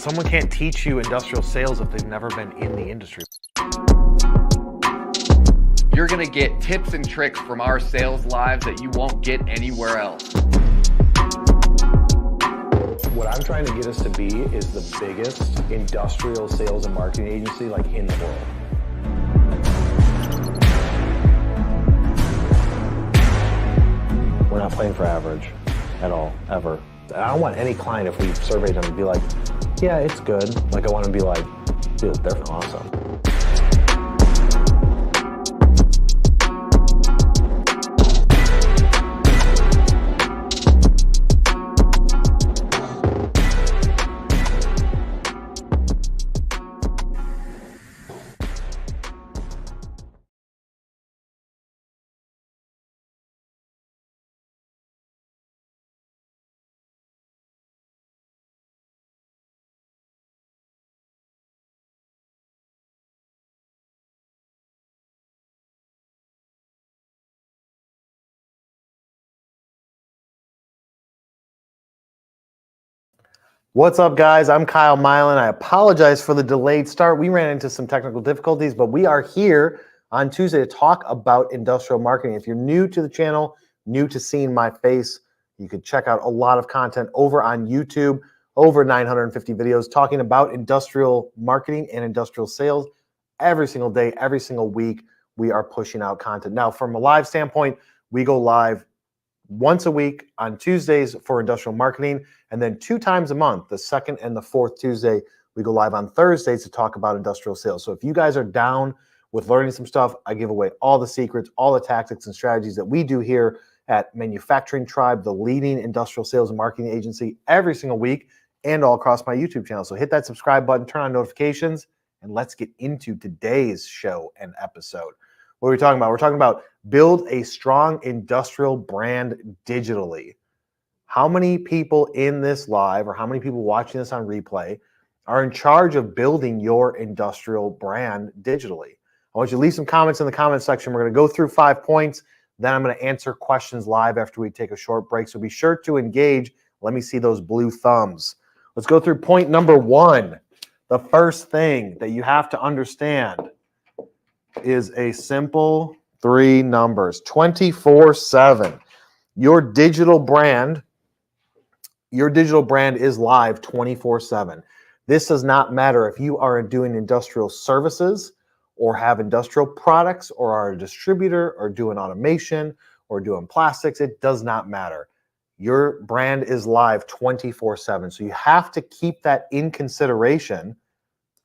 Someone can't teach you industrial sales if they've never been in the industry. You're going to get tips and tricks from our sales lives that you won't get anywhere else. What I'm trying to get us to be is the biggest industrial sales and marketing agency like in the world. We're not playing for average at all, ever. I don't want any client, if we surveyed them, to be like, yeah, it's good. Like, I want to be like, dude, they're awesome. What's up, guys? I'm Kyle Milan. I apologize for the delayed start. We ran into some technical difficulties, but we are here on Tuesday to talk about industrial marketing. If you're new to the channel, new to seeing my face, you could check out a lot of content over on YouTube, over 950 videos talking about industrial marketing and industrial sales. Every single day, every single week, we are pushing out content. Now, from a live standpoint, we go live once a week on Tuesdays for industrial marketing, and then 2 times a month, the second and the fourth Tuesday, we go live on Thursdays to talk about industrial sales. So if you guys are down with learning some stuff, I give away all the secrets, all the tactics and strategies that we do here at Manufacturing Tribe, the leading industrial sales and marketing agency, every single week and all across my YouTube channel. So hit that subscribe button, turn on notifications, and let's get into today's show and episode. What are we talking about? We're talking about build a strong industrial brand digitally. How many people in this live or how many people watching this on replay are in charge of building your industrial brand digitally? I want you to leave some comments in the comment section. We're going to go through 5 points. Then I'm going to answer questions live after we take a short break. So be sure to engage. Let me see those blue thumbs. Let's go through point number 1. The first thing that you have to understand is a simple 3 numbers, 24/7. Your digital brand is live 24/7. This does not matter if you are doing industrial services or have industrial products or are a distributor or doing automation or doing plastics. It does not matter. Your brand is live 24/7. So you have to keep that in consideration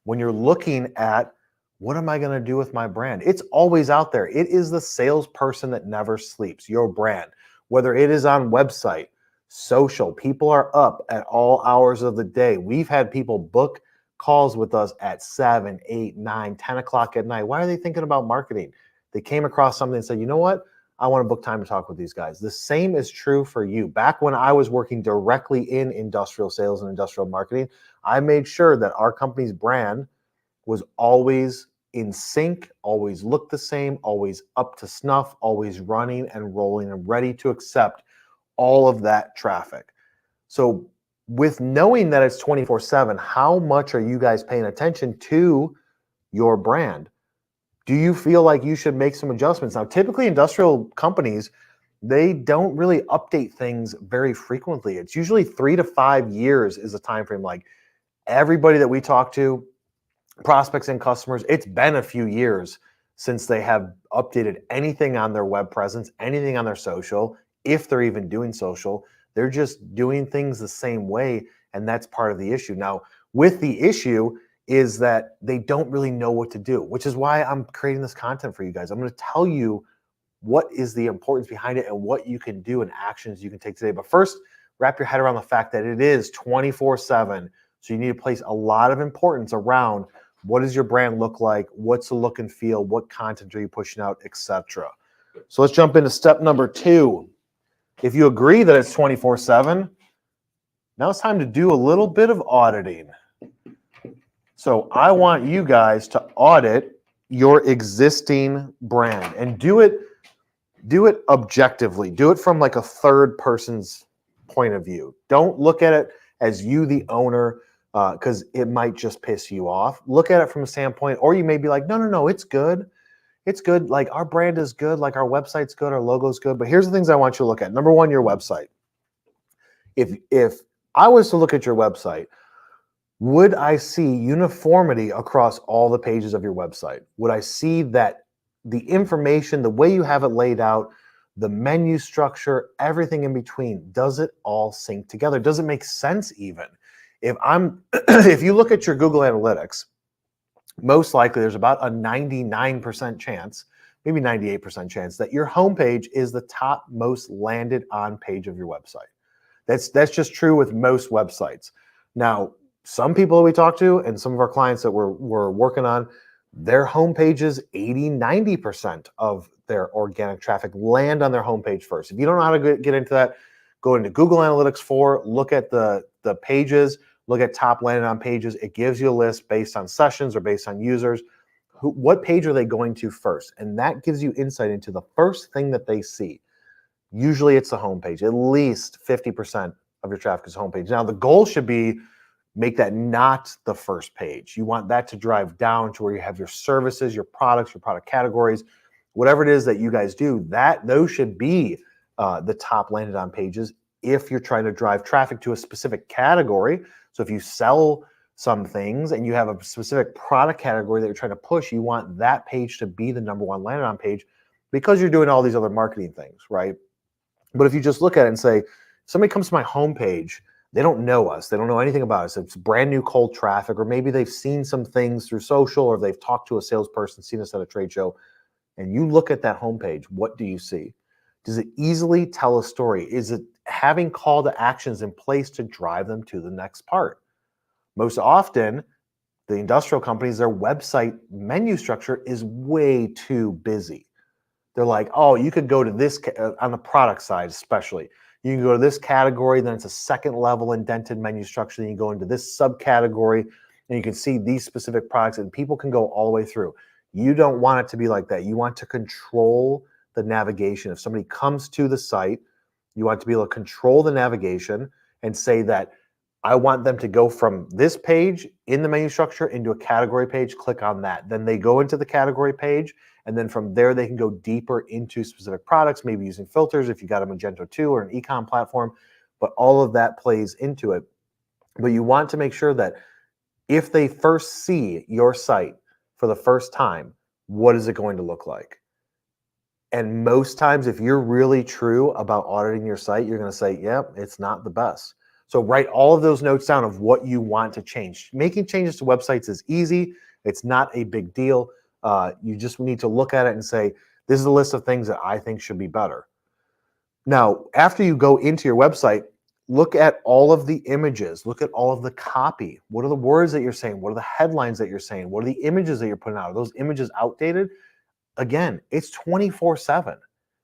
when you're looking at, what am I going to do with my brand? It's always out there. It is the salesperson that never sleeps, your brand. Whether it is on website, social, people are up at all hours of the day. We've had people book calls with us at 7, 8, 9, 10 o'clock at night. Why are they thinking about marketing? They came across something and said, you know what? I want to book time to talk with these guys. The same is true for you. Back when I was working directly in industrial sales and industrial marketing, I made sure that our company's brand was always in sync, always looked the same, always up to snuff, always running and rolling and ready to accept all of that traffic. So with knowing that it's 24/7, how much are you guys paying attention to your brand? Do you feel like you should make some adjustments? Now, typically industrial companies, they don't really update things very frequently. It's usually 3 to 5 years is the time frame. Like, everybody that we talk to, prospects and customers, it's been a few years since they have updated anything on their web presence, anything on their social. If they're even doing social, they're just doing things the same way, and that's part of the issue. Now, with the issue is that they don't really know what to do, which is why I'm creating this content for you guys. I'm going to tell you what is the importance behind it and what you can do and actions you can take today. But first, wrap your head around the fact that it is 24/7. So you need to place a lot of importance around, what does your brand look like? What's the look and feel? What content are you pushing out, etc. So let's jump into step number 2. If you agree that it's 24/7, now it's time to do a little bit of auditing. So I want you guys to audit your existing brand and do it objectively. Do it from like a third person's point of view. Don't look at it as you, the owner because it might just piss you off. Look at it from a standpoint, or you may be like, no, it's good. It's good. Like our brand is good. Like our website's good. Our logo's good. But here's the things I want you to look at. Number one, your website. If I was to look at your website, would I see uniformity across all the pages of your website? Would I see that the information, the way you have it laid out, the menu structure, everything in between, does it all sync together? Does it make sense even? If you look at your Google Analytics, most likely there's about a 99% chance, maybe 98% chance that your homepage is the top most landed on page of your website. That's just true with most websites. Now, some people that we talk to and some of our clients that we're working on, their homepages, 80-90% of their organic traffic land on their homepage first. If you don't know how to get into that, go into Google Analytics 4, look at the pages, look at top landed on pages. It gives you a list based on sessions or based on users. What page are they going to first? And that gives you insight into the first thing that they see. Usually it's the homepage. At least 50% of your traffic is homepage. Now the goal should be make that not the first page. You want that to drive down to where you have your services, your products, your product categories, whatever it is that you guys do, those should be the top landed on pages if you're trying to drive traffic to a specific category. So if you sell some things and you have a specific product category that you're trying to push, you want that page to be the number one landed on page because you're doing all these other marketing things, right? But if you just look at it and say, somebody comes to my homepage, they don't know us. They don't know anything about us. It's brand new cold traffic, or maybe they've seen some things through social, or they've talked to a salesperson, seen us at a trade show, and you look at that homepage, what do you see? Does it easily tell a story? Is it having call to actions in place to drive them to the next part? Most often, the industrial companies, their website menu structure is way too busy. They're like, oh, you could go to this, on the product side especially, you can go to this category, then it's a second level indented menu structure, then you go into this subcategory, and you can see these specific products, and people can go all the way through. You don't want it to be like that. You want to control the navigation. If somebody comes to the site, you want to be able to control the navigation and say that I want them to go from this page in the menu structure into a category page, click on that. Then they go into the category page, and then from there they can go deeper into specific products, maybe using filters if you got a Magento 2 or an e-com platform, but all of that plays into it. But you want to make sure that if they first see your site for the first time, what is it going to look like? And most times, if you're really true about auditing your site, you're going to say, yep, it's not the best. So write all of those notes down of what you want to change. Making changes to websites is easy. It's not a big deal. You just need to look at it and say, this is a list of things that I think should be better. Now, after you go into your website, look at all of the images. Look at all of the copy. What are the words that you're saying? What are the headlines that you're saying? What are the images that you're putting out? Are those images outdated? Again, it's 24/7.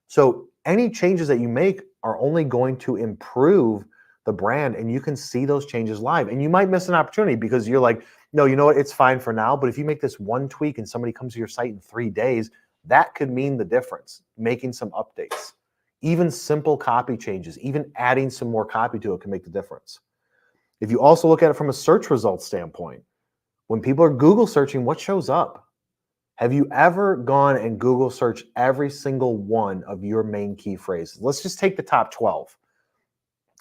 So any changes that you make are only going to improve the brand, and you can see those changes live. And you might miss an opportunity because you're like, no, you know what? It's fine for now. But if you make this one tweak and somebody comes to your site in 3 days, that could mean the difference, making some updates. Even simple copy changes, even adding some more copy to it can make the difference. If you also look at it from a search results standpoint, when people are Google searching, what shows up? Have you ever gone and Google searched every single one of your main key phrases? Let's just take the top 12.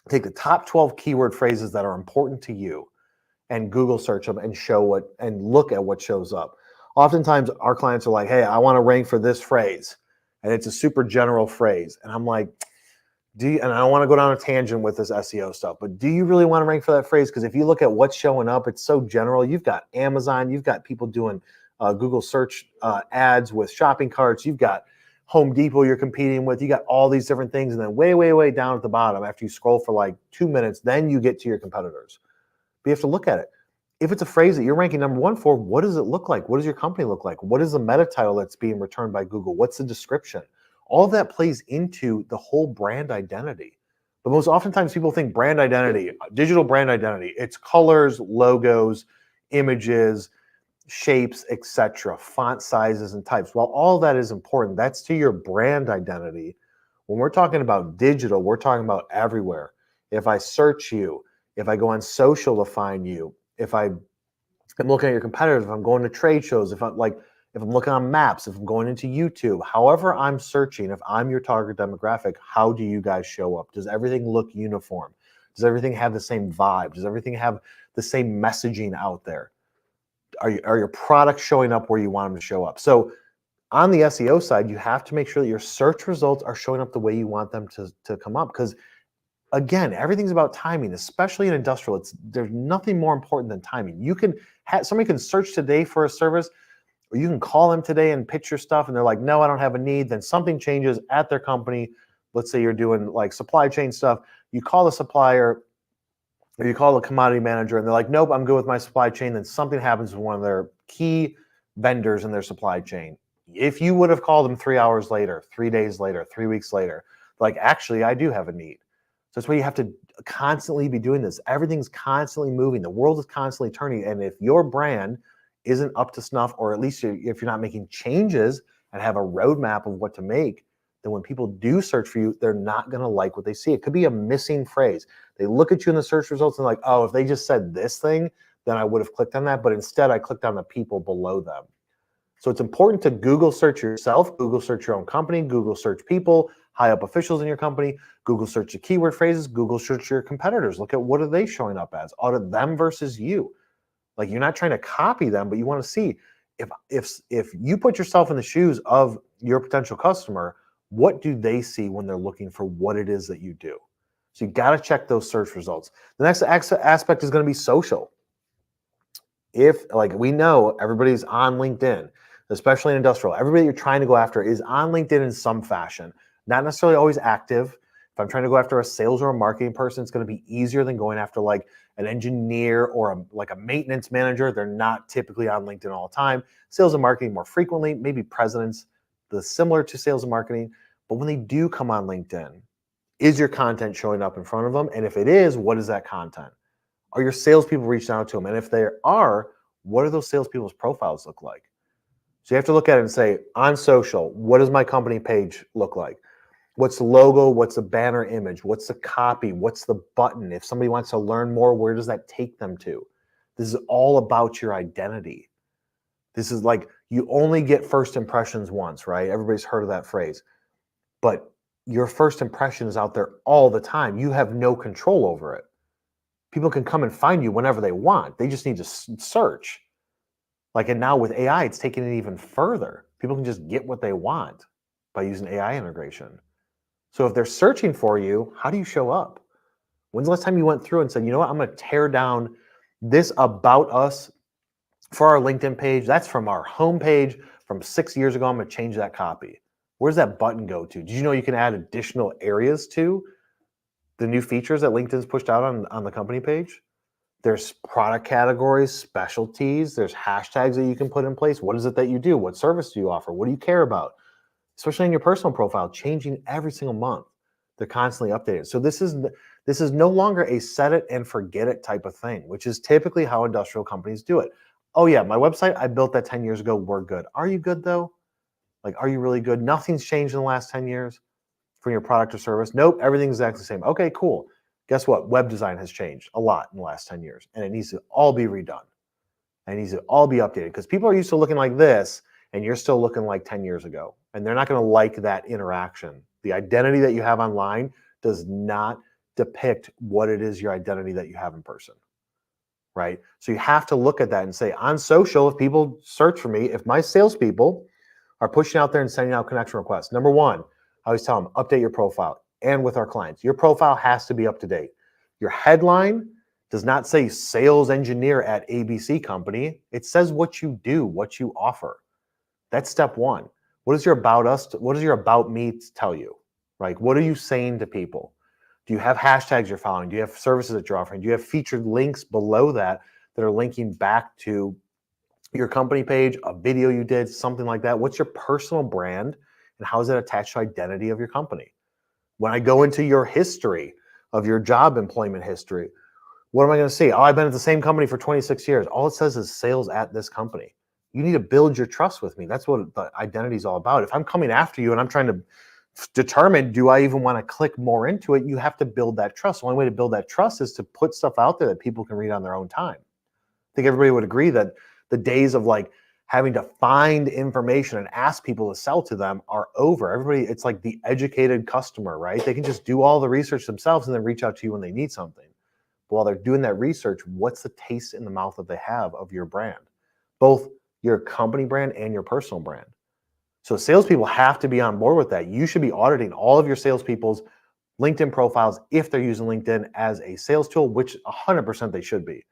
Take the top 12 keyword phrases that are important to you and Google search them and look at what shows up. Oftentimes our clients are like, hey, I want to rank for this phrase. And it's a super general phrase. And I'm like, and I don't want to go down a tangent with this SEO stuff, but do you really want to rank for that phrase? Because if you look at what's showing up, it's so general. You've got Amazon, you've got people doing Google search ads with shopping carts. You've got Home Depot you're competing with. You got all these different things. And then way, way, way down at the bottom, after you scroll for like 2 minutes, then you get to your competitors. But you have to look at it. If it's a phrase that you're ranking number 1 for, what does it look like? What does your company look like? What is the meta title that's being returned by Google? What's the description? All of that plays into the whole brand identity. But most oftentimes people think brand identity, digital brand identity, it's colors, logos, images, shapes, etc., font sizes and types. While all that is important, that's to your brand identity. When we're talking about digital, we're talking about everywhere. If I search you, if I go on social to find you, if I'm looking at your competitors, if I'm going to trade shows, if I'm looking on maps, if I'm going into YouTube, however I'm searching, if I'm your target demographic, how do you guys show up? Does everything look uniform? Does everything have the same vibe? Does everything have the same messaging out there? Are your products showing up where you want them to show up? So on the SEO side, you have to make sure that your search results are showing up the way you want them to come up. Because again, everything's about timing, especially in industrial. There's nothing more important than timing. You can somebody can search today for a service, or you can call them today and pitch your stuff, and they're like, no, I don't have a need. Then something changes at their company. Let's say you're doing like supply chain stuff. You call the supplier or you call the commodity manager and they're like, nope, I'm good with my supply chain. Then something happens with one of their key vendors in their supply chain. If you would have called them 3 hours later, 3 days later, 3 weeks later, like, actually, I do have a need. So that's why you have to constantly be doing this. Everything's constantly moving. The world is constantly turning. And if your brand isn't up to snuff, or at least if you're not making changes and have a roadmap of what to make, then when people do search for you, they're not going to like what they see. It could be a missing phrase. They look at you in the search results and like, oh, if they just said this thing, then I would have clicked on that. But instead, I clicked on the people below them. So it's important to Google search yourself, Google search your own company, Google search people, high up officials in your company, Google search the keyword phrases, Google search your competitors. Look at what are they showing up as, audit them versus you. Like, you're not trying to copy them, but you want to see if you put yourself in the shoes of your potential customer, what do they see when they're looking for what it is that you do? So you got to check those search results. The next aspect is going to be social. If, like, we know everybody's on LinkedIn, especially in industrial, everybody you're trying to go after is on LinkedIn in some fashion, not necessarily always active. If I'm trying to go after a sales or a marketing person, it's going to be easier than going after like an engineer or a maintenance manager. They're not typically on LinkedIn all the time. Sales and marketing more frequently, maybe presidents, similar to sales and marketing. But when they do come on LinkedIn, is your content showing up in front of them? And if it is, what is that content? Are your salespeople reaching out to them? And if they are, what do those salespeople's profiles look like? So you have to look at it and say, on social, what does my company page look like? What's the logo? What's the banner image? What's the copy? What's the button? If somebody wants to learn more, where does that take them to? This is all about your identity. This is like, you only get first impressions once, right? Everybody's heard of that phrase. But your first impression is out there all the time. You have no control over it. People can come and find you whenever they want. They just need to search. Like, and now with AI, it's taking it even further. People can just get what they want by using AI integration. So if they're searching for you, how do you show up? When's the last time you went through and said, you know what, I'm going to tear down this about us for our LinkedIn page? That's from our homepage from 6 years ago. I'm going to change that copy. Where's that button go to? Did you know you can add additional areas to the new features that LinkedIn's pushed out on the company page? There's product categories, specialties, there's hashtags that you can put in place. What is it that you do? What service do you offer? What do you care about? Especially in your personal profile, changing every single month. They're constantly updated. So this is no longer a set it and forget it type of thing, which is typically how industrial companies do it. Oh yeah, my website, I built that 10 years ago. We're good. Are you good though? Like, are you really good? Nothing's changed in the last 10 years from your product or service. Nope, everything's exactly the same. Okay, cool. Guess what? Web design has changed a lot in the last 10 years, and it needs to all be redone. And it needs to all be updated because people are used to looking like this, and you're still looking like 10 years ago. And they're not going to like that interaction. The identity that you have online does not depict what it is your identity that you have in person, right? So you have to look at that and say, on social, if people search for me, if my salespeople are pushing out there and sending out connection requests, number one, I always tell them, update your profile. And with our clients, your profile has to be up to date. Your headline does not say sales engineer at ABC company. It says what you do, what you offer. That's step one. What is your about us? What does your about me tell you? Like, what are you saying to people? Do you have hashtags you're following? Do you have services that you're offering? Do you have featured links below that that are linking back to your company page, a video you did, something like that? What's your personal brand and how is it attached to identity of your company? When I go into your history of your job employment history, what am I going to see? Oh, I've been at the same company for 26 years. All it says is sales at this company. You need to build your trust with me. That's what the identity is all about. If I'm coming after you and I'm trying to determine, do I even want to click more into it? You have to build that trust. The only way to build that trust is to put stuff out there that people can read on their own time. think everybody would agree that the days of like having to find information and ask people to sell to them are over. Everybody, it's like the educated customer, right? They can just do all the research themselves and then reach out to you when they need something. But while they're doing that research, what's the taste in the mouth that they have of your brand? Both your company brand and your personal brand. So salespeople have to be on board with that. You should be auditing all of your salespeople's LinkedIn profiles if they're using LinkedIn as a sales tool, which 100% they should be.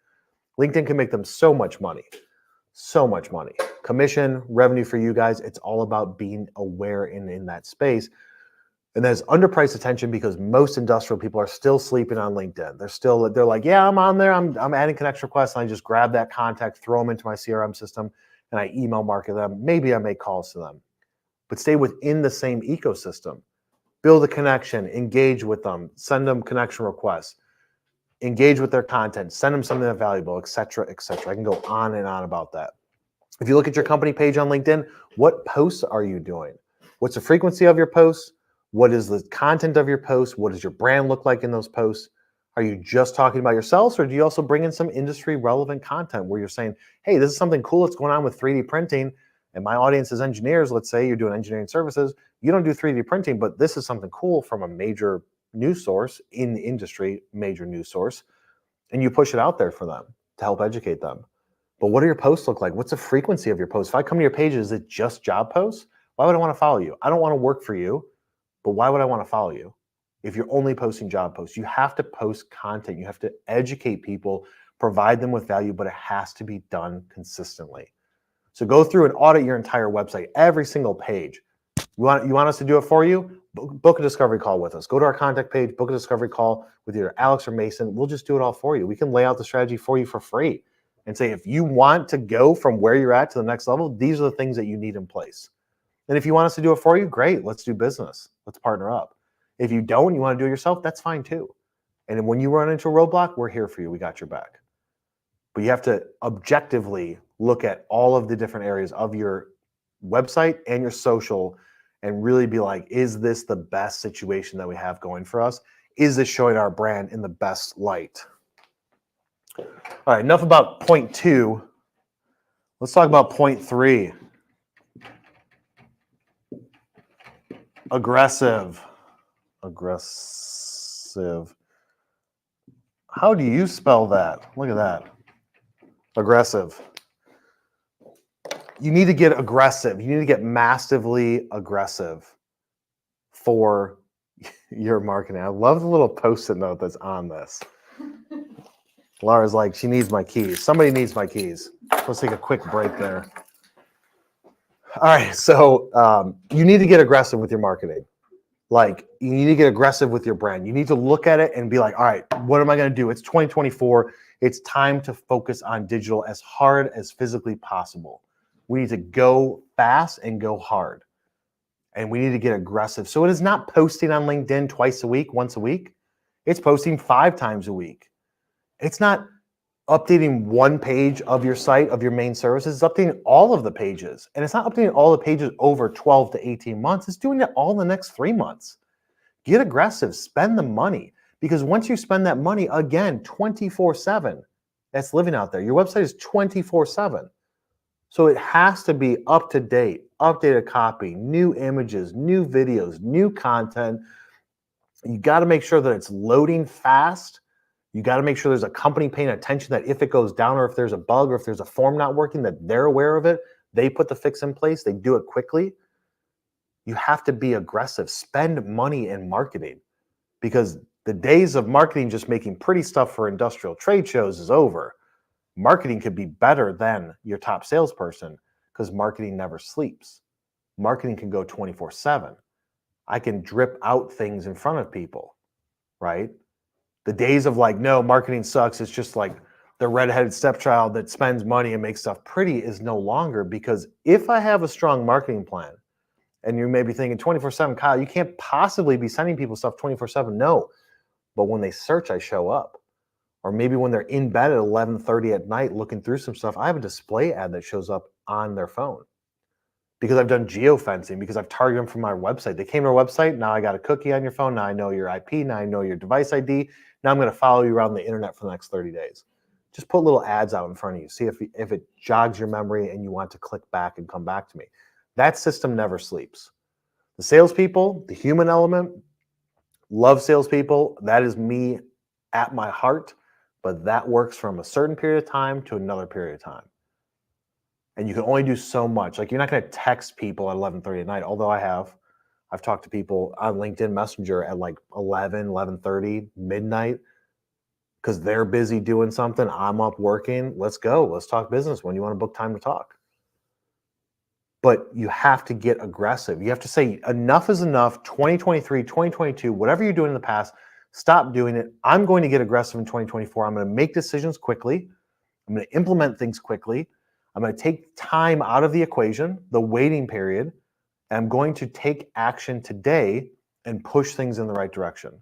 LinkedIn can make them so much money. So much money. Commission, revenue for you guys. It's all about being aware in that space. And there's underpriced attention because most industrial people are still sleeping on LinkedIn. They're like, yeah, I'm on there. I'm adding connection requests. And I just grab that contact, throw them into my CRM system, and I email market them. Maybe I make calls to them. But stay within the same ecosystem. Build a connection, engage with them, send them connection requests, engage with their content, send them something that's valuable, et cetera, et cetera. I can go on and on about that. If you look at your company page on LinkedIn, what posts are you doing? What's the frequency of your posts? What is the content of your posts? What does your brand look like in those posts? Are you just talking about yourselves, or do you also bring in some industry relevant content where you're saying, hey, this is something cool that's going on with 3D printing, and my audience is engineers. Let's say you're doing engineering services. You don't do 3D printing, but this is something cool from a major news source in the industry, major news source, and you push it out there for them to help educate them. But what do your posts look like? What's the frequency of your posts? If I come to your page, is it just job posts? Why would I want to follow you? I don't want to work for you, but why would I want to follow you? If you're only posting job posts, you have to post content. You have to educate people, provide them with value, but it has to be done consistently. So go through and audit your entire website, every single page. You want us to do it for you? Book a discovery call with us. Go to our contact page, book a discovery call with either Alex or Mason. We'll just do it all for you. We can lay out the strategy for you for free and say, if you want to go from where you're at to the next level, these are the things that you need in place. And if you want us to do it for you, great, let's do business. Let's partner up. If you don't, you want to do it yourself, that's fine too. And when you run into a roadblock, we're here for you. We got your back. But you have to objectively look at all of the different areas of your website and your social and really be like, is this the best situation that we have going for us? Is this showing our brand in the best light? All right, enough about point 2. Let's talk about point 3. Aggressive. How do you spell that? Look at that. Aggressive. You need to get aggressive. You need to get massively aggressive for your marketing. I love the little post-it note that's on this. Laura's like, she needs my keys. Somebody needs my keys. Let's take a quick break there. All right, so you need to get aggressive with your marketing. Like, you need to get aggressive with your brand. You need to look at it and be like, all right, what am I going to do? It's 2024. It's time to focus on digital as hard as physically possible. We need to go fast and go hard. And we need to get aggressive. So it is not posting on LinkedIn twice a week, once a week. It's posting 5 times a week. It's not updating one page of your site, of your main services. It's updating all of the pages. And it's not updating all the pages over 12 to 18 months. It's doing it all in the next 3 months. Get aggressive. Spend the money. Because once you spend that money, again, 24/7, that's living out there. Your website is 24/7. So it has to be up to date, updated copy, new images, new videos, new content. You got to make sure that it's loading fast. You got to make sure there's a company paying attention that if it goes down or if there's a bug or if there's a form not working, that they're aware of it. They put the fix in place. They do it quickly. You have to be aggressive. Spend money in marketing, because the days of marketing just making pretty stuff for industrial trade shows is over. Marketing could be better than your top salesperson because marketing never sleeps. Marketing can go 24/7. I can drip out things in front of people, right? The days of like, no, marketing sucks. It's just like the redheaded stepchild that spends money and makes stuff pretty is no longer, because if I have a strong marketing plan, and you may be thinking 24/7, Kyle, you can't possibly be sending people stuff 24/7. No, but when they search, I show up. Or maybe when they're in bed at 11:30 at night looking through some stuff, I have a display ad that shows up on their phone. Because I've done geofencing, because I've targeted them from my website. They came to our website, now I got a cookie on your phone, now I know your IP, now I know your device ID, now I'm going to follow you around the internet for the next 30 days. Just put little ads out in front of you. See if it jogs your memory and you want to click back and come back to me. That system never sleeps. The salespeople, the human element, love salespeople. That is me at my heart, but that works from a certain period of time to another period of time. And you can only do so much. Like, you're not going to text people at 11:30 at night, although I've talked to people on LinkedIn Messenger at like 11:30, midnight, because they're busy doing something. I'm up working. Let's go. Let's talk business. When you want to book time to talk. But you have to get aggressive. You have to say enough is enough. 2023, 2022, whatever you're doing in the past, stop doing it. I'm going to get aggressive in 2024. I'm going to make decisions quickly. I'm going to implement things quickly. I'm going to take time out of the equation, the waiting period, and I'm going to take action today and push things in the right direction.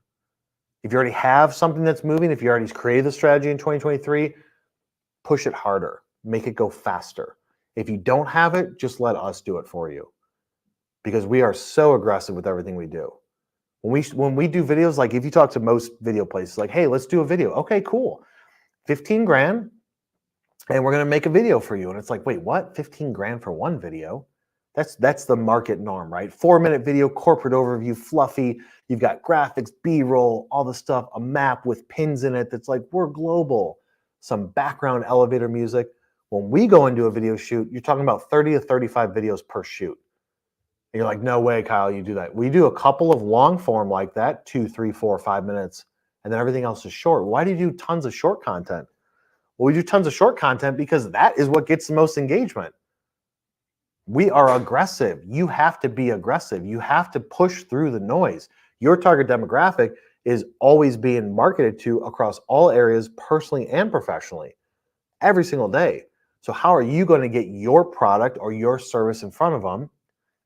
If you already have something that's moving, if you already created the strategy in 2023, push it harder, make it go faster. If you don't have it, just let us do it for you, because we are so aggressive with everything we do. When we do videos, like if you talk to most video places, like, hey, let's do a video. Okay, cool. 15 grand. And we're going to make a video for you. And it's like, wait, what? 15 grand for one video? That's the market norm, right? 4-minute video, corporate overview, fluffy. You've got graphics, B-roll, all the stuff, a map with pins in it that's like, we're global. Some background elevator music. When we go into a video shoot, you're talking about 30 to 35 videos per shoot. And you're like, no way, Kyle, you do that. We do a couple of long form like that, 2, 3, 4, 5 minutes, and then everything else is short. Why do you do tons of short content? Well, we do tons of short content because that is what gets the most engagement. We are aggressive. You have to be aggressive. You have to push through the noise. Your target demographic is always being marketed to across all areas, personally and professionally, every single day. So how are you going to get your product or your service in front of them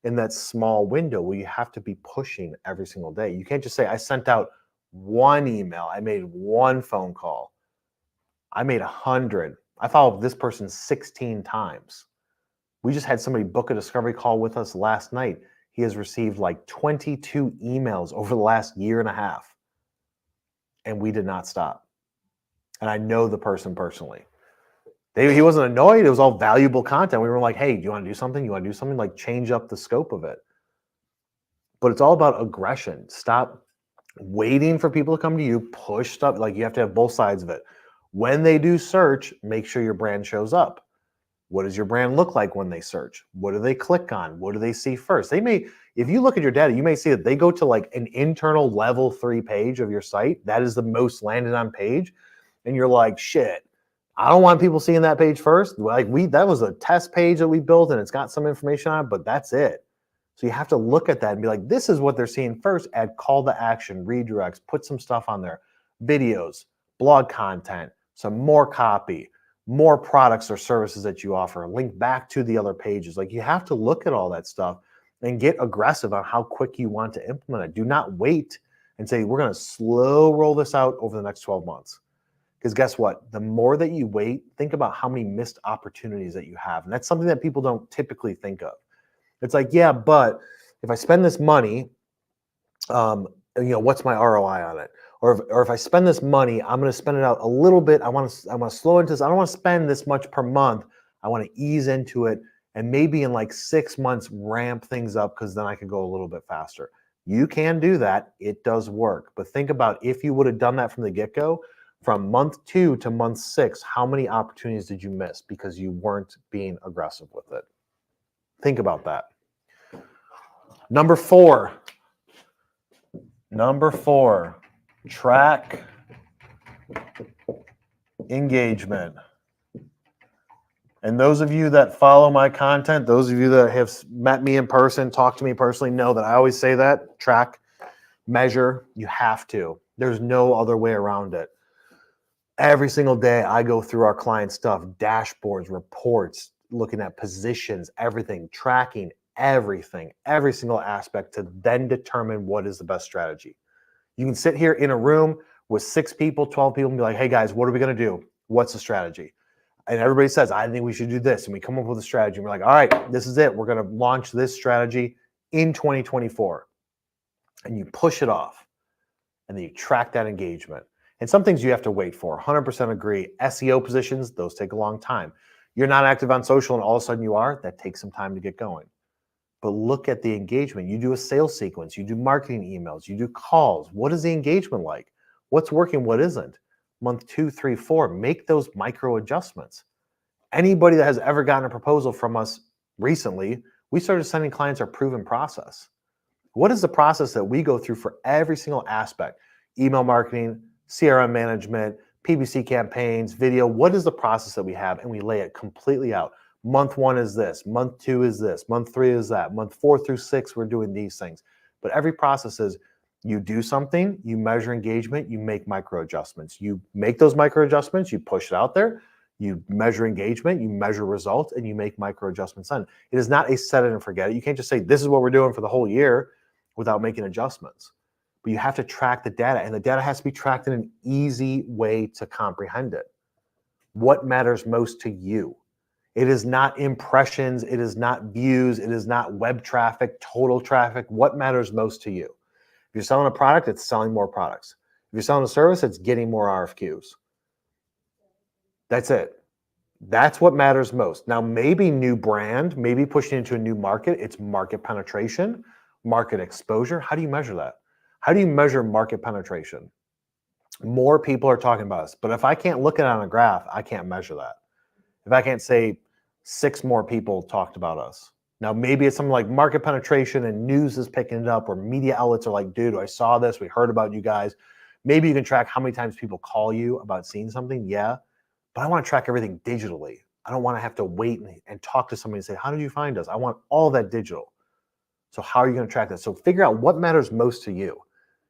in that small window? Well, you have to be pushing every single day. You can't just say, I sent out one email, I made one phone call, I made 100. I followed this person 16 times. We just had somebody book a discovery call with us last night. He has received like 22 emails over the last year and a half. And we did not stop. And I know the person personally. He wasn't annoyed. It was all valuable content. We were like, hey, do you want to do something? You want to do something? Like, change up the scope of it. But it's all about aggression. Stop waiting for people to come to you. Push stuff. Like, you have to have both sides of it. When they do search, make sure your brand shows up. What does your brand look like when they search? What do they click on? What do they see first? They may, if you look at your data, you may see that they go to like an internal level 3 page of your site. That is the most landed on page. And you're like, shit, I don't want people seeing that page first. Like, that was a test page that we built and it's got some information on it, but that's it. So you have to look at that and be like, this is what they're seeing first. Add call to action, redirects, put some stuff on there, videos, blog content, some more copy, more products or services that you offer, link back to the other pages. Like, you have to look at all that stuff and get aggressive on how quick you want to implement it. Do not wait and say, we're going to slow roll this out over the next 12 months. Because guess what? The more that you wait, think about how many missed opportunities that you have. And that's something that people don't typically think of. It's like, yeah, but if I spend this money, what's my ROI on it? Or if I spend this money, I'm going to spend it out a little bit. I want to slow into this. I don't want to spend this much per month. I want to ease into it, and maybe in like 6 months ramp things up, because then I could go a little bit faster. You can do that. It does work. But think about, if you would have done that from the get-go, from month 2 to month 6, how many opportunities did you miss because you weren't being aggressive with it? Think about that. Number 4, track engagement. And those of you that follow my content, those of you that have met me in person, talked to me personally, know that I always say that. Track, measure, you have to. There's no other way around it. Every single day I go through our client stuff, dashboards, reports, looking at positions, everything, tracking everything, every single aspect, to then determine what is the best strategy. You can sit here in a room with 6 people, 12 people, and be like, hey guys, what are we going to do? What's the strategy? And everybody says, I think we should do this. And we come up with a strategy. And we're like, all right, this is it. We're going to launch this strategy in 2024. And you push it off. And then you track that engagement. And some things you have to wait for. 100% agree. SEO positions, those take a long time. You're not active on social and all of a sudden you are, that takes some time to get going. But look at the engagement. You do a sales sequence, you do marketing emails, you do calls. What is the engagement like? What's working, what isn't? Month 2, 3, 4, make those micro adjustments. Anybody that has ever gotten a proposal from us recently, we started sending clients our proven process. What is the process that we go through for every single aspect? Email marketing, CRM management, PPC campaigns, video. What is the process that we have? And we lay it completely out. Month 1 is this, month 2 is this, month 3 is that, month 4 through 6, we're doing these things. But every process is you do something, you measure engagement, you make micro adjustments. You make those micro adjustments, you push it out there, you measure engagement, you measure results, and you make micro adjustments on. It is not a set it and forget it. You can't just say, this is what we're doing for the whole year without making adjustments. But you have to track the data, and the data has to be tracked in an easy way to comprehend it. What matters most to you? It is not impressions, it is not views, it is not web traffic, total traffic. What matters most to you? If you're selling a product, it's selling more products. If you're selling a service, it's getting more RFQs. That's it. That's what matters most. Now, maybe new brand, maybe pushing into a new market, it's market penetration, market exposure. How do you measure that? How do you measure market penetration? More people are talking about us, but if I can't look at it on a graph, I can't measure that. If I can't say 6 more people talked about us. Now, maybe it's something like market penetration and news is picking it up, or media outlets are like, dude, I saw this, we heard about you guys. Maybe you can track how many times people call you about seeing something. Yeah. But I want to track everything digitally. I don't want to have to wait and talk to somebody and say, how did you find us? I want all that digital. So how are you going to track that? So figure out what matters most to you.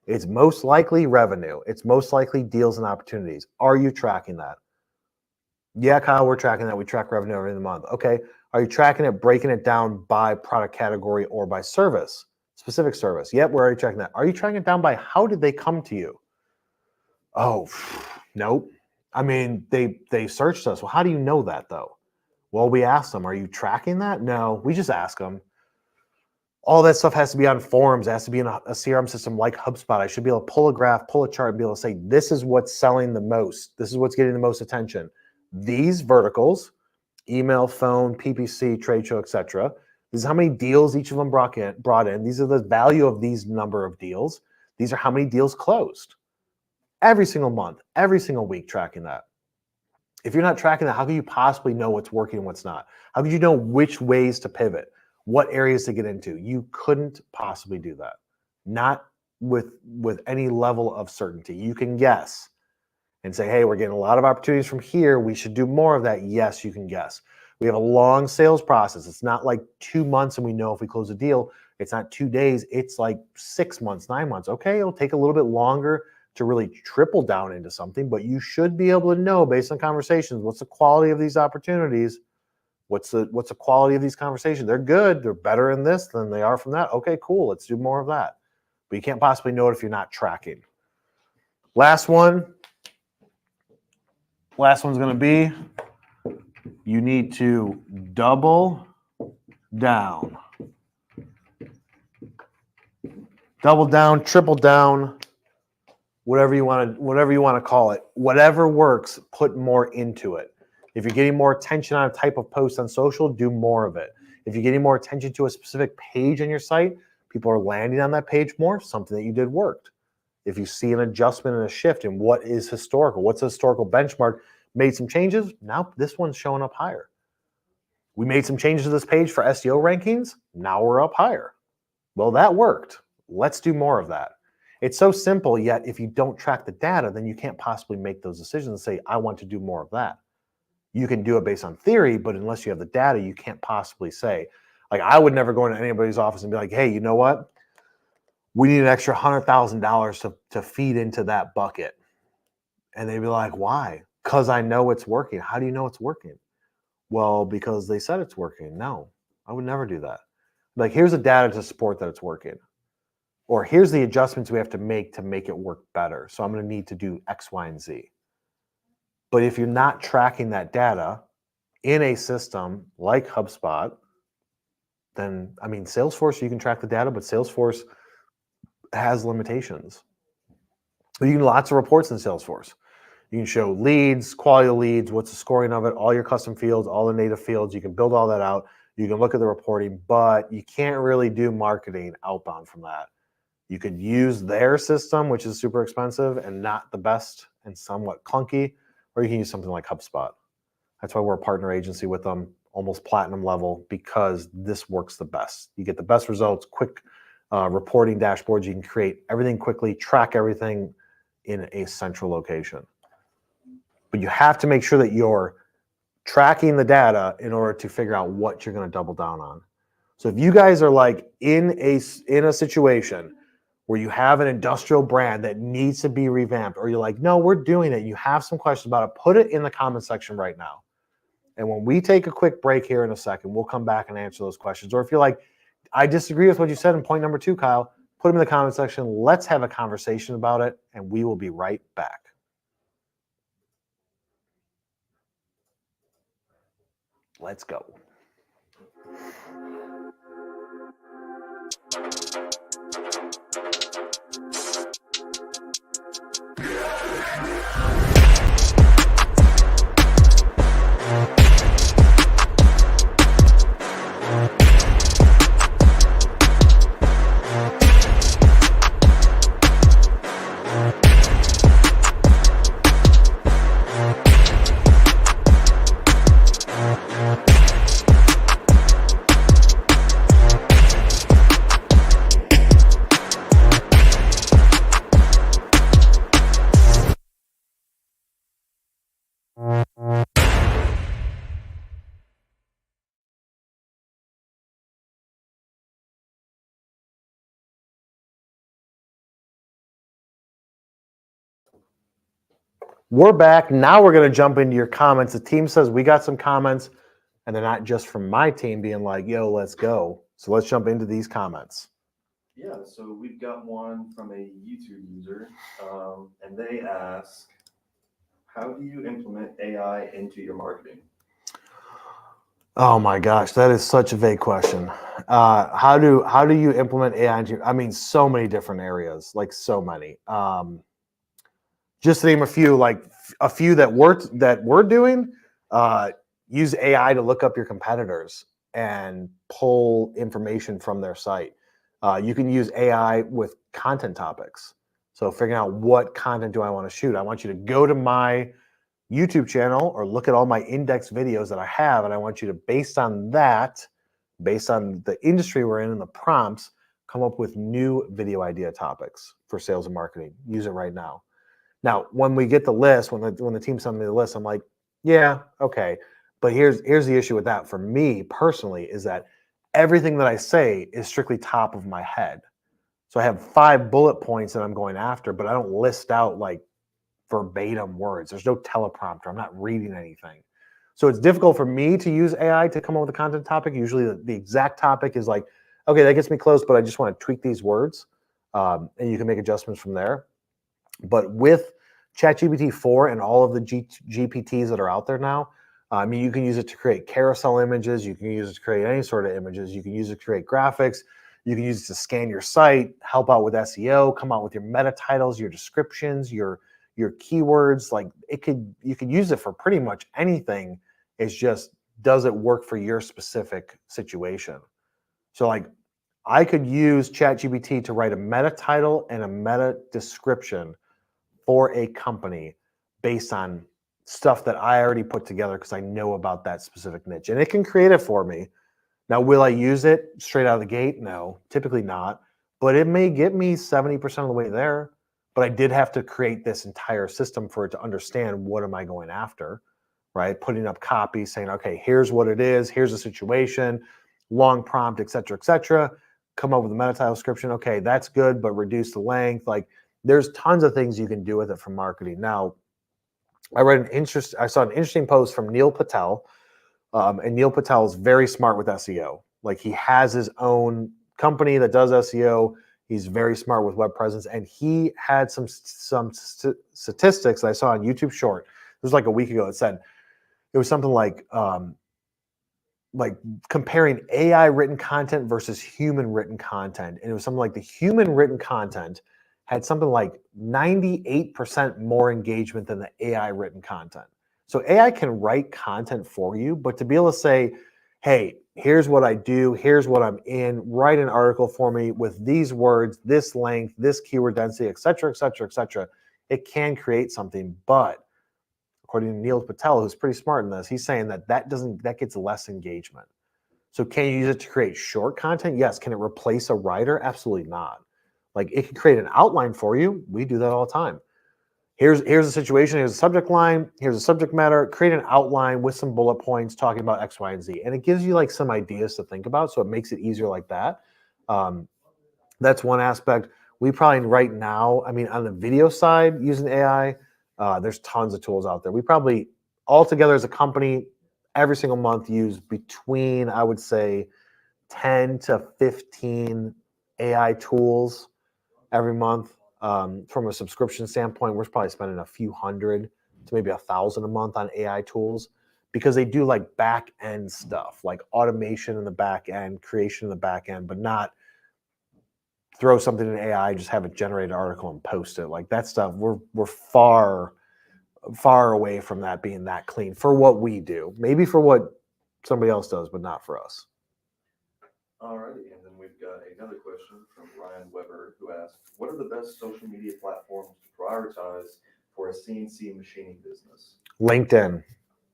It's most likely revenue. It's most likely deals and opportunities. Are you tracking that? Yeah, Kyle, we're tracking that. We track revenue every month. Okay. Are you tracking it, breaking it down by product category or by service, specific service? Yep, we're already tracking that. Are you tracking it down by how did they come to you? Oh, nope. I mean, they searched us. Well, how do you know that though? Well, we asked them. Are you tracking that? No, we just ask them. All that stuff has to be on forums. It has to be in a CRM system like HubSpot. I should be able to pull a graph, pull a chart, and be able to say, this is what's selling the most. This is what's getting the most attention. These verticals, email, phone, PPC, trade show, etc. This is how many deals each of them brought in. These are the value of these number of deals. These are how many deals closed. Every single month, every single week, tracking that. If you're not tracking that, how can you possibly know what's working and what's not? How could you know which ways to pivot, what areas to get into? You couldn't possibly do that. Not with any level of certainty. You can guess and say, hey, we're getting a lot of opportunities from here. We should do more of that. Yes, you can guess. We have a long sales process. It's not like 2 months and we know if we close a deal. It's not 2 days. It's like 6 months, 9 months. Okay, it'll take a little bit longer to really triple down into something, but you should be able to know based on conversations, what's the quality of these opportunities? What's the quality of these conversations? They're good. They're better in this than they are from that. Okay, cool. Let's do more of that. But you can't possibly know it if you're not tracking. Last one's going to be, you need to double down. Double down, triple down, whatever you want to call it. Whatever works, put more into it. If you're getting more attention on a type of post on social, do more of it. If you're getting more attention to a specific page on your site, people are landing on that page more, something that you did worked. If you see an adjustment and a shift in what is historical, what's a historical benchmark, made some changes, now this one's showing up higher. We made some changes to this page for SEO rankings, now we're up higher. Well, that worked. Let's do more of that. It's so simple, yet if you don't track the data, then you can't possibly make those decisions and say, I want to do more of that. You can do it based on theory, but unless you have the data, you can't possibly say. Like, I would never go into anybody's office and be like, hey, you know what? We need an extra $100,000 to feed into that bucket. And they'd be like, why? Because I know it's working. How do you know it's working? Well, because they said it's working. No, I would never do that. Like, here's the data to support that it's working. Or here's the adjustments we have to make it work better. So I'm going to need to do X, Y, and Z. But if you're not tracking that data in a system like HubSpot, then, I mean, Salesforce, you can track the data, but Salesforce has limitations. But you can do lots of reports in Salesforce. You can show leads, quality of leads, what's the scoring of it, all your custom fields, all the native fields. You can build all that out. You can look at the reporting, but you can't really do marketing outbound from that. You could use their system, which is super expensive and not the best and somewhat clunky, or you can use something like HubSpot. That's why we're a partner agency with them, almost platinum level, because this works the best. You get the best results, quick reporting dashboards. You can create everything quickly, track everything in a central location. But you have to make sure that you're tracking the data in order to figure out what you're going to double down on. So if you guys are like in a situation where you have an industrial brand that needs to be revamped, or you're like, no, we're doing it, you have some questions about it, put it in the comment section right now. And when we take a quick break here in a second, we'll come back and answer those questions. Or if you're like, I disagree with what you said in point number 2, Kyle, put them in the comment section. Let's have a conversation about it, and we will be right back. Let's go. We're back. Now we're going to jump into your comments. The team says we got some comments, and they're not just from my team being like, yo, let's go. So let's jump into these comments. Yeah, so we've got one from a YouTube user, and they ask, how do you implement AI into your marketing? Oh my gosh, that is such a vague question. How do you implement AI into? I mean, so many different areas, like so many. Just to name a few, like a few that we're doing. Use AI to look up your competitors and pull information from their site. You can use AI with content topics. So figuring out what content do I want to shoot. I want you to go to my YouTube channel or look at all my index videos that I have, and I want you to, based on that, based on the industry we're in and the prompts, come up with new video idea topics for sales and marketing. Use it right now. Now, when we get the list, when the team sends me the list, I'm like, yeah, okay. But here's the issue with that for me personally is that everything that I say is strictly top of my head. So I have 5 bullet points that I'm going after, but I don't list out like verbatim words. There's no teleprompter. I'm not reading anything. So it's difficult for me to use AI to come up with a content topic. Usually the exact topic is like, okay, that gets me close, but I just want to tweak these words. And you can make adjustments from there. But with ChatGPT 4 and all of the GPTs that are out there now, I mean, you can use it to create carousel images. You can use it to create any sort of images. You can use it to create graphics. You can use it to scan your site, help out with SEO, come out with your meta titles, your descriptions, your keywords. Like you could use it for pretty much anything. It's just, does it work for your specific situation? So like I could use ChatGPT to write a meta title and a meta description for a company based on stuff that I already put together because I know about that specific niche, and it can create it for me. Now, will I use it straight out of the gate? No, typically not, but it may get me 70% of the way there. But I did have to create this entire system for it to understand what am I going after, right? Putting up copy saying, okay, here's what it is, here's the situation, long prompt, et cetera, come up with a meta title description. Okay, that's good, but reduce the length. Like there's tons of things you can do with it from marketing. Now, I saw an interesting post from Neil Patel, and Neil Patel is very smart with SEO. Like he has his own company that does SEO. He's very smart with web presence, and he had some statistics that I saw on YouTube Short. It was like a week ago. It said it was something like comparing AI written content versus human written content, and it was something like the human written content had something like 98% more engagement than the AI written content. So AI can write content for you, but to be able to say, hey, here's what I do, here's what I'm in, write an article for me with these words, this length, this keyword density, et cetera, et cetera, et cetera, it can create something. But according to Neil Patel, who's pretty smart in this, he's saying that gets less engagement. So can you use it to create short content? Yes. Can it replace a writer? Absolutely not. Like it can create an outline for you. We do that all the time. Here's a situation, here's a subject line, here's a subject matter, create an outline with some bullet points talking about X, Y, and Z. And it gives you like some ideas to think about. So it makes it easier like that. That's one aspect. We probably right now, I mean, on the video side using AI, there's tons of tools out there. We probably all together as a company, every single month use between, I would say, 10 to 15 AI tools every month. From a subscription standpoint, we're probably spending a few hundred to maybe 1,000 a month on AI tools because they do like back end stuff, like automation in the back end, creation in the back end, but not throw something in AI, just have it generate an article and post it. Like that stuff, we're far away from that being that clean for what we do. Maybe for what somebody else does, but not for us. Alrighty, and then we've got another question from Ryan Weber who asked, what are the best social media platforms to prioritize for a CNC machining business? LinkedIn,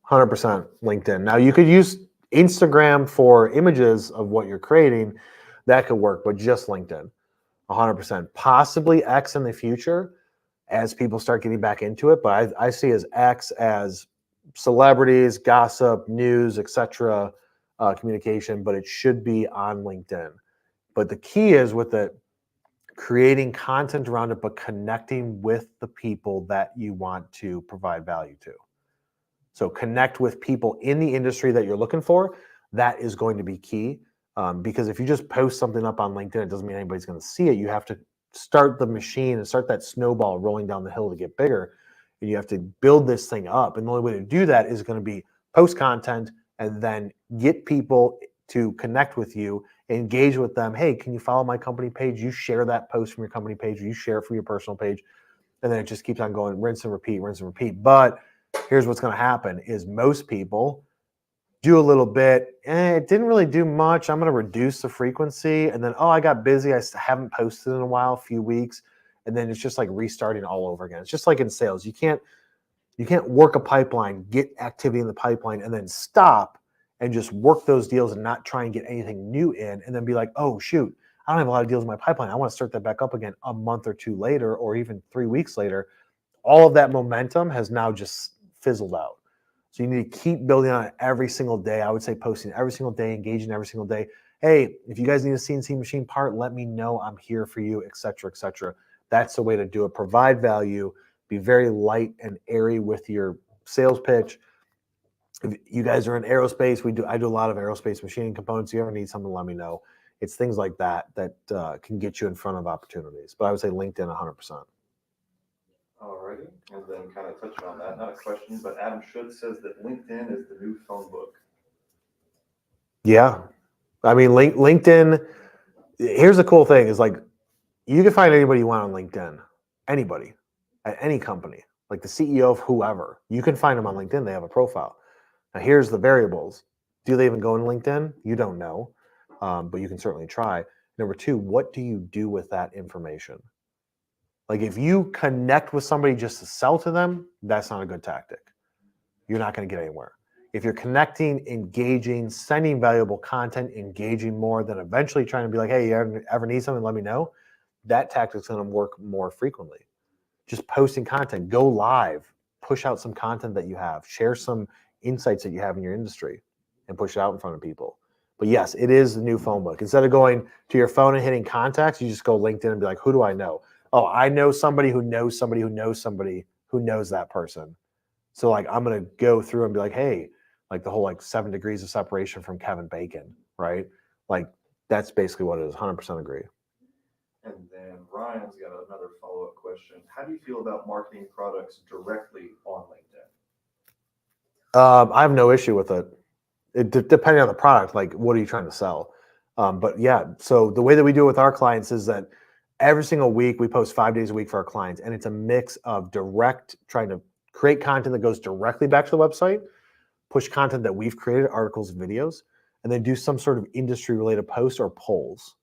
100% LinkedIn. Now you could use Instagram for images of what you're creating. That could work, but just LinkedIn, 100%. Possibly X in the future as people start getting back into it. But I see as X as celebrities, gossip, news, etc. Communication, but it should be on LinkedIn. But the key is with it, creating content around it, but connecting with the people that you want to provide value to. So connect with people in the industry that you're looking for. That is going to be key because if you just post something up on LinkedIn, it doesn't mean anybody's going to see it. You have to start the machine and start that snowball rolling down the hill to get bigger. And you have to build this thing up. And the only way to do that is going to be post content and then get people to connect with you, engage with them. Hey, can you follow my company page? You share that post from your company page, or you share it from your personal page. And then it just keeps on going, rinse and repeat, rinse and repeat. But here's what's going to happen is most people do a little bit. It didn't really do much. I'm going to reduce the frequency. And then, oh, I got busy. I haven't posted in a while, a few weeks. And then it's just like restarting all over again. It's just like in sales. You can't work a pipeline, get activity in the pipeline, and then stop and just work those deals and not try and get anything new in and then be like, oh, shoot, I don't have a lot of deals in my pipeline. I want to start that back up again a month or two later or even 3 weeks later. All of that momentum has now just fizzled out. So you need to keep building on it every single day. I would say posting every single day, engaging every single day. Hey, if you guys need a CNC machine part, let me know. I'm here for you, et cetera, et cetera. That's the way to do it. Provide value. Be very light and airy with your sales pitch. If you guys are in aerospace, I do a lot of aerospace machining components. If you ever need something, let me know. It's things like that can get you in front of opportunities. But I would say LinkedIn 100%. Alrighty, and then kind of touching on that, not a question, but Adam Schutz says that LinkedIn is the new phone book. Yeah. I mean, LinkedIn, here's the cool thing is like, you can find anybody you want on LinkedIn, anybody at any company, like the CEO of whoever. You can find them on LinkedIn. They have a profile. Now, here's the variables. Do they even go on LinkedIn? You don't know, but you can certainly try. Number two, what do you do with that information? Like if you connect with somebody just to sell to them, that's not a good tactic. You're not going to get anywhere. If you're connecting, engaging, sending valuable content, engaging more, then eventually trying to be like, hey, you ever need something, let me know. That tactic's going to work more frequently. Just posting content, go live, push out some content that you have, share some insights that you have in your industry and push it out in front of people. But yes, it is the new phone book. Instead of going to your phone and hitting contacts, you just go LinkedIn and be like, who do I know? Oh, I know somebody who knows somebody who knows somebody who knows that person. So like, I'm going to go through and be like, hey, like the whole like 7 degrees of separation from Kevin Bacon, right? Like that's basically what it is. 100% agree. And then Ryan's got another follow-up question. How do you feel about marketing products directly on LinkedIn? I have no issue with it. Depending on the product, like what are you trying to sell? But yeah, so the way that we do it with our clients is that Every single week, we post 5 days a week for our clients, and it's a mix of direct, trying to create content that goes directly back to the website, push content that we've created, articles, videos, and then do some sort of industry-related posts or polls.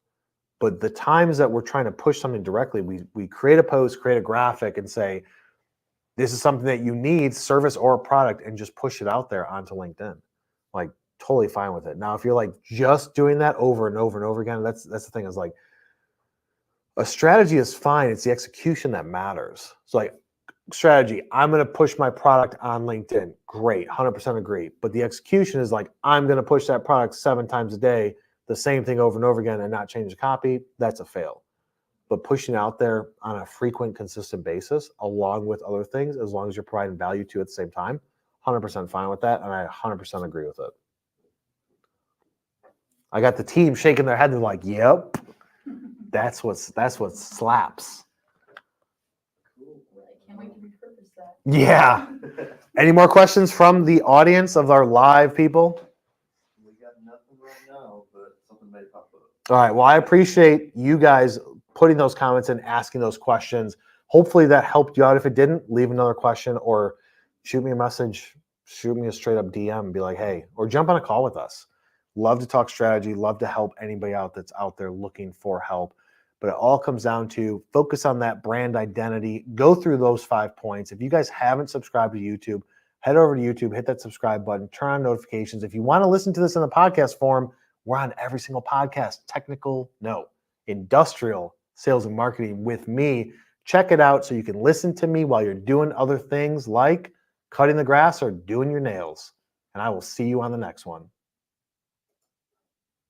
But the times that we're trying to push something directly, we create a post, create a graphic, and say, this is something that you need, service or product, and just push it out there onto LinkedIn. Like, totally fine with it. Now, if you're like just doing that over and over and over again, that's the thing, is like, a strategy is fine. It's the execution that matters. So like, strategy, I'm going to push my product on LinkedIn. Great. 100% agree. But the execution is like, I'm going to push that product 7 times a day, the same thing over and over again, and not change the copy. That's a fail. But pushing out there on a frequent, consistent basis, along with other things, as long as you're providing value to at the same time, 100% fine with that. And I 100% agree with it. I got the team shaking their head. They're like, yep, that's what slaps. Can't wait to repurpose that. Yeah. Any more questions from the audience of our live people? We got nothing right now, but something may pop up. All right. Well, I appreciate you guys putting those comments and asking those questions. Hopefully that helped you out. If it didn't, leave another question or shoot me a message, shoot me a straight up DM and be like, hey, or jump on a call with us. Love to talk strategy, love to help anybody out that's out there looking for help. But it all comes down to focus on that brand identity, go through those 5 points. If you guys haven't subscribed to YouTube, head over to YouTube, hit that subscribe button, turn on notifications. If you want to listen to this in the podcast form, we're on every single podcast. Technical, no. Industrial sales and marketing with me. Check it out so you can listen to me while you're doing other things like cutting the grass or doing your nails. And I will see you on the next one.